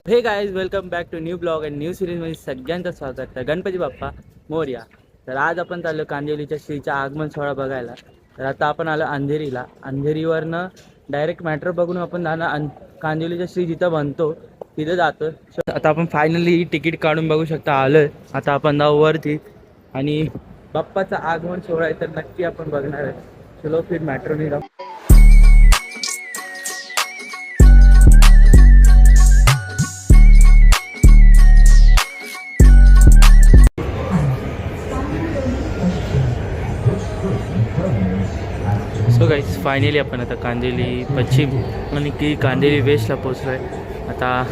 हे guys welcome back to new blog and new सिरीजमध्ये सगळ्यांचं स्वागत आहे. गणपती बाप्पा मोरया. तर आज आपण चाललो कांदिवलीच्या श्रीचा आगमन सोहळा बघायला. तर आता आपण आलो अंधेरीला. अंधेरीवरनं डायरेक्ट मॅट्रो बघून आपण जाणार कांदिवलीच्या श्री जिथं बनतो तिथं जातो. आता आपण फायनली तिकीट काढून बघू शकता आलोय. आता आपण जाऊ वरती आणि बाप्पाचं आगमन सोहळा आहे तर नक्की आपण बघणार आहे. चलो फिर मॅट्रोने जाऊ. सो गाईज फायनली आपण आता कांदिवली पश्चिम आणि की कांदिवली वेस्टला पोचलो आहे. आता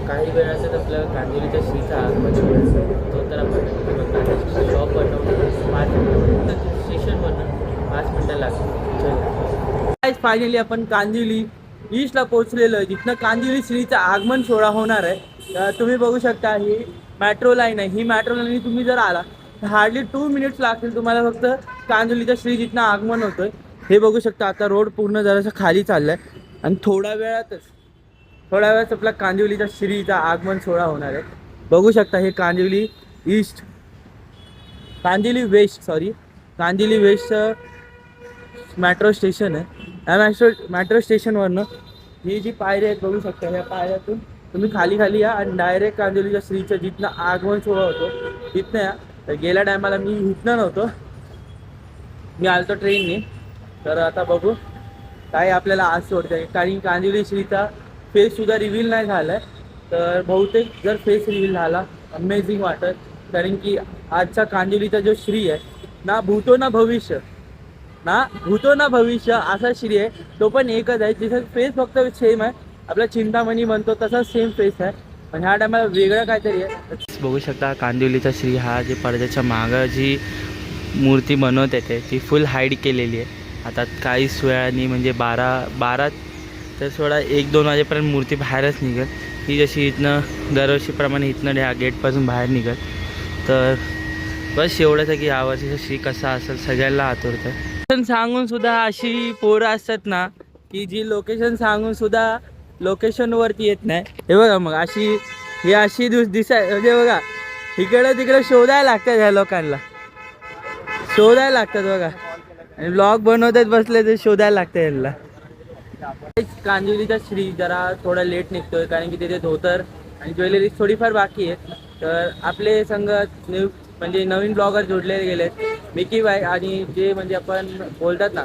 काही वेळातच आपल्याला कांदिवलीच्या श्रीचा आगमन तो तर आपण शॉप बनवून 5 मिनिटं स्टेशन बनवून 5 मिनिटं लागतील. गाईज फायनली आपण कांदिवली ईस्टला पोचलेलो आहे जिथनं कांदिवली श्रीचा आगमन सोहळा होणार आहे. तर तुम्ही बघू शकता ही मॅट्रो लाईन आहे. ही मॅट्रो लाईन तुम्ही जर आला तर हार्डली 2 मिनिट्स लागतील तुम्हाला फक्त कांदिवलीच्या श्री जिथनं आगमन होतोय. हे बघू शकता आता रोड पूर्ण जरासं खाली चाललाय आणि थोड्या वेळात आपला कांदिवलीच्या श्रीचा आगमन सोहळा होणार आहे. बघू शकता हे कांदिवली वेस्ट मॅट्रो स्टेशन आहे. या मॅट्रो स्टेशनवरनं ही जी पायरी आहेत बघू शकता. ह्या पायऱ्यातून तुम्ही खाली या आणि डायरेक्ट कांदिवलीच्या श्रीचं जिथनं आगमन सोहळा होतो तिथनं या. तर गेल्या टायमाला मी इथनं नव्हतो, मी आलतो ट्रेनने. तर आता बघू काय आपल्याला आज सोडतं आहे. कारण कांदिवली श्रीचा फेससुद्धा रिव्हील नाही झाला आहे. तर बहुतेक जर फेस रिव्हील झाला अमेझिंग वाटत. कारण की आजचा कांदिवलीचा जो श्री आहे ना भूतो ना भविष्य असा श्री आहे. तो पण एकच आहे जिथं फेस फक्त सेम आहे. आपला चिंतामणी म्हणतो तसा सेम फेस आहे पण ह्या टायमाला वेगळं काहीतरी आहे. बघू शकता कांदिवलीचा श्री हा जे पडद्याच्या मागं जी मूर्ती बनवत येते ती फुल हाईड केलेली आहे. आता काही वेळाने म्हणजे बारा तर थोडा 1-2 वाजेपर्यंत मूर्ती बाहेरच निघेल. ही जशी इथनं दरवर्षीप्रमाणे इथनं ह्या गेटपासून बाहेर निघेल. तर बस एवढंच आहे की यावर्षीचा श्री कसा असेल सगळ्यांना आतुरतं आहे. सांगून सुद्धा अशी पोरं असतात ना की जी लोकेशन सांगून सुद्धा लोकेशनवरती येत नाही. हे बघा मग अशी दिसाय म्हणजे बघा इकडं तिकडे शोधायला लागतात. ह्या लोकांना शोधायला लागतात बघा आणि ब्लॉग बनवतात बसले तर शोधायला लागतं यांना. कांदिवलीचा श्री जरा थोडा लेट निघतोय कारण की तिथे धोतर आणि ज्वेलरी थोडीफार बाकी आहे. तर आपले संघ म्हणजे नवीन ब्लॉगर जोडले गेलेत मिकी भाई आणि जे म्हणजे आपण बोलतात ना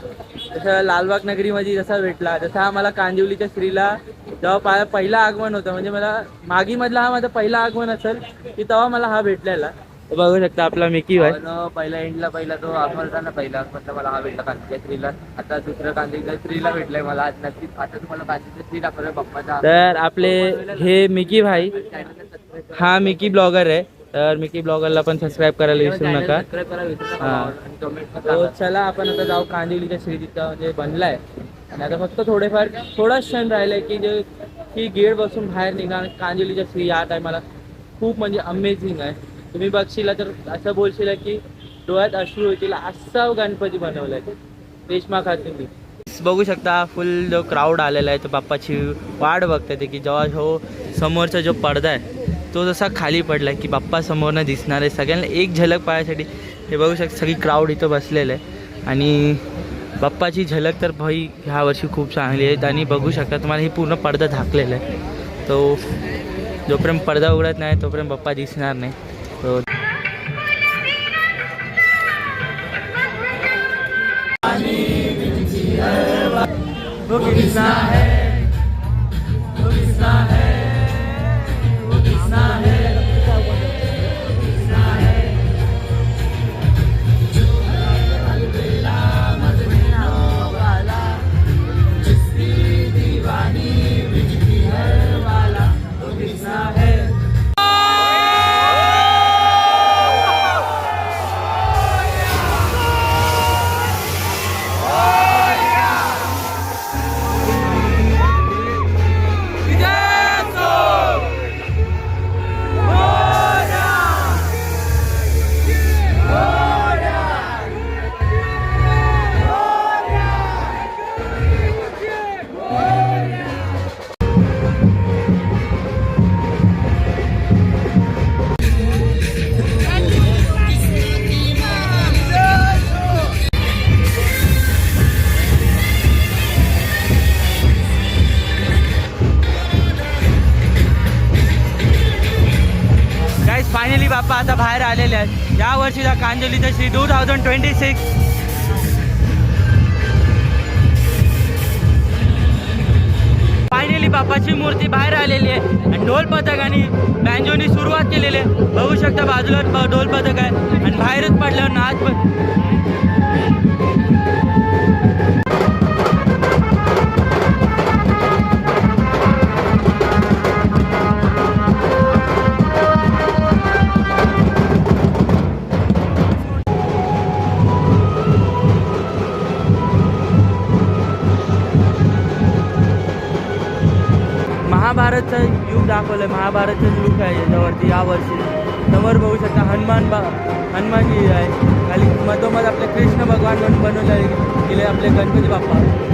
जसं लालबाग नगरीमध्ये जसा भेटला तसा हा मला कांदिवलीच्या श्रीला जेव्हा पहिला आगमन होतं म्हणजे मला मागीमधला हा माझा पहिला आगमन असेल की तेव्हा मला हा भेटलेला. बघू शकता आपला मिकी भाई पहिला एंडला तो आगमन होता ना पहिला मतलब मला हा भेटला कांदिवलीच्या श्रीला. आता दुसरं कांदिवलीच्या श्रीला भेटलंय मला आज नक्कीच. आता तुम्हाला कांदिवलीच्या श्री दाखवलं बाप्पाचा. तर आपले हे मिकी भाई हा मिकी ब्लॉगर आहे. तर मिकी ब्लॉगरला पण सबस्क्राईब करायला विसरू नका. चला आपण आता जाऊ कांदिवलीच्या श्री जिथं म्हणजे बनलाय आणि आता फक्त थोडा क्षण राहिलाय की जे की गेट बसून बाहेर निघा. कांदिवलीच्या श्री या टायमाला खूप म्हणजे अमेझिंग आहे. तुम्ही बघशील तर असं बोलशील की डोळ्यात अश्रू होतील असा गणपती बनवलाय रेश्मा खातून. बघू शकता फुल जो क्राऊड आलेला आहे तो बाप्पाची वाट बघते की जेव्हा हो समोरचा जो पडदा आहे तो जसा खाली पडला की बाप्पा समोरनं दिसणार आहे. सगळ्यांना एक झलक पाहायसाठी हे बघू शकता सगळी क्राऊड इथं बसलेलं आहे आणि बाप्पाची झलक तर भाई ह्या वर्षी खूप चांगली आहेत. आणि बघू शकता तुम्हाला हे पूर्ण पडदा झाकलेला आहे. तो जोपर्यंत पडदा उघडत नाही तोपर्यंत बाप्पा दिसणार नाही. तो शकता बाहेर आलेले आहेत. या वर्षीचा कांदिवलीचा श्री 2026 फायनली बाप्पाची मूर्ती बाहेर आलेली आहे आणि ढोल पथक आणि बँजोनी सुरुवात केलेली आहे. बघू शकता बाजूला ढोल पथक आहे आणि बाहेरच पडल्यावर नाच महाभारतचं युग दाखवलं. महाभारतचं लुक आहे याच्यावरती यावर्षी. समोर बघू शकता हनुमानजी आहे. खाली मधोमध आपले कृष्ण भगवान म्हणून बनवले गेले आपले गणपती बाप्पा.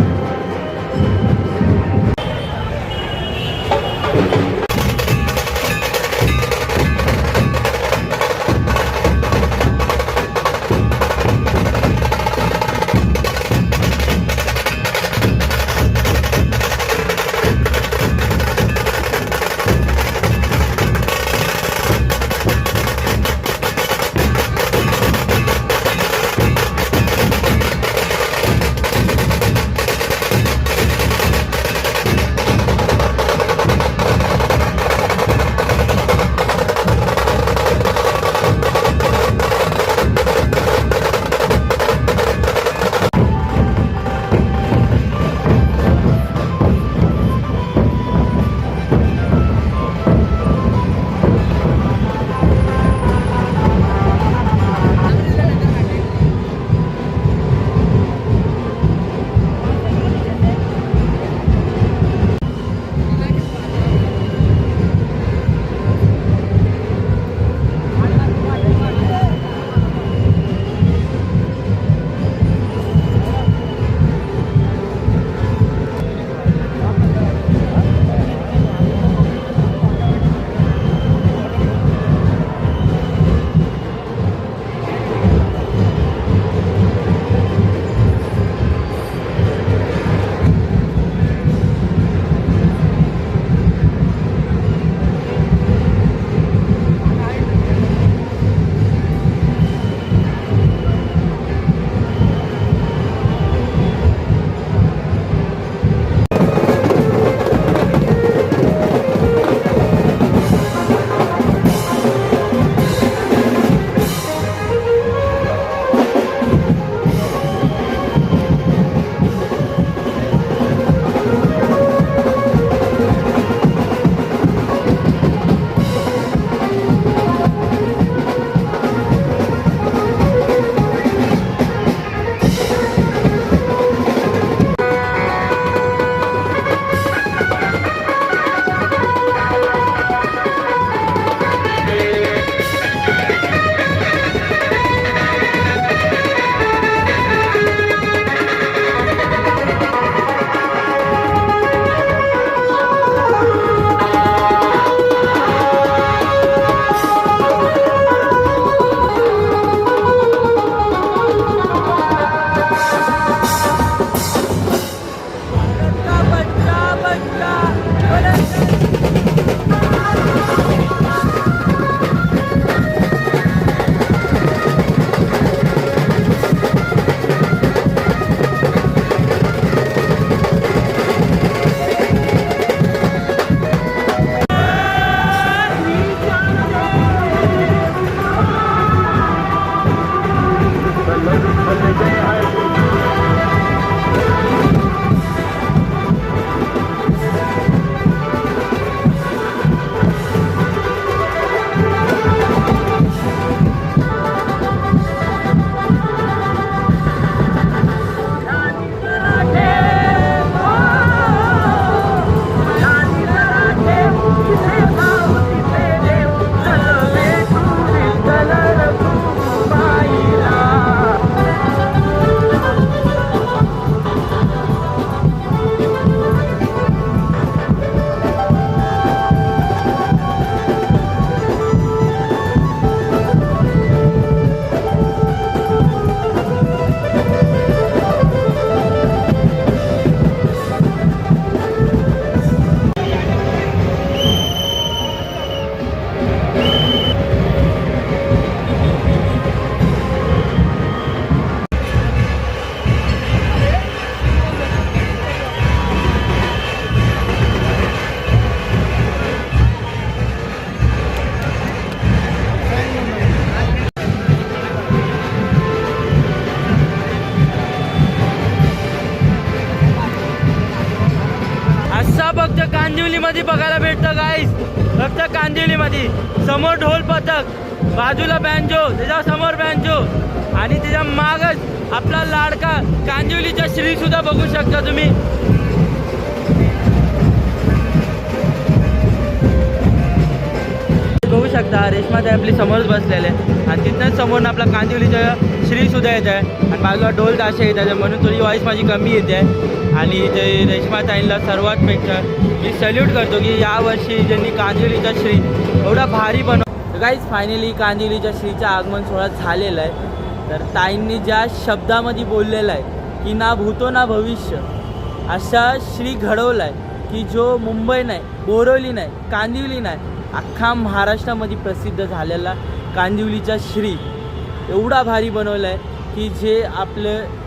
मध्ये बघायला भेटतं गाईस, फक्त कांदिवलीमध्ये. समोर ढोल पथक, बाजूला बँजो, त्याच्या समोर बँजो आणि त्याच्या मागच आपला लाडका कांदिवलीचा श्री सुद्धा बघू शकता तुम्ही. बघू शकता रेशमाताई आपली समोरच बसलेले आहे आणि तिथनंच समोर आपला कांदिवलीचा श्री सुद्धा येत आहे आणि बाजूला ढोल ताशे येत आहे, म्हणून थोडी वॉईस माझी कमी येते आहे. आणि ते रेशमाताईंना सर्वात पेक्षा मी सल्यूट करतो की यावर्षी ज्यांनी कांदिवलीचा श्री एवढा भारी बनव. गाईज फायनली कांदिवलीच्या श्रीचा आगमन सोहळा झालेला आहे. तर ताईंनी ज्या शब्दामध्ये बोललेला आहे की ना भूतो ना भविष्य असा श्री घडवला आहे की जो मुंबई नाही, बोरिवली नाही, कांदिवली नाही, अख्खा महाराष्ट्रामध्ये प्रसिद्ध झालेला कांदिवलीचा श्री एवढा भारी बनवला आहे की जे आपलं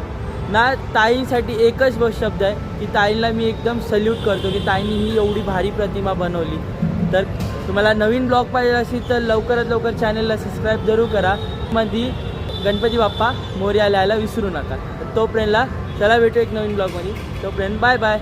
ना ताईंसाठी एकच शब्द आहे की ताईंना मी एकदम सल्यूट करतो की ताईंनी ही एवढी भारी प्रतिमा बनवली. तर तुम्हाला नवीन ब्लॉग पाहिजे असेल तर लवकरात लवकर चॅनलला सबस्क्राईब जरूर करा. मध्ये गणपती बाप्पा मोरया लिहायला विसरू नका. तर तोपर्यंतला चला भेटू एक नवीन ब्लॉगमध्ये. तोपर्यंत बाय बाय.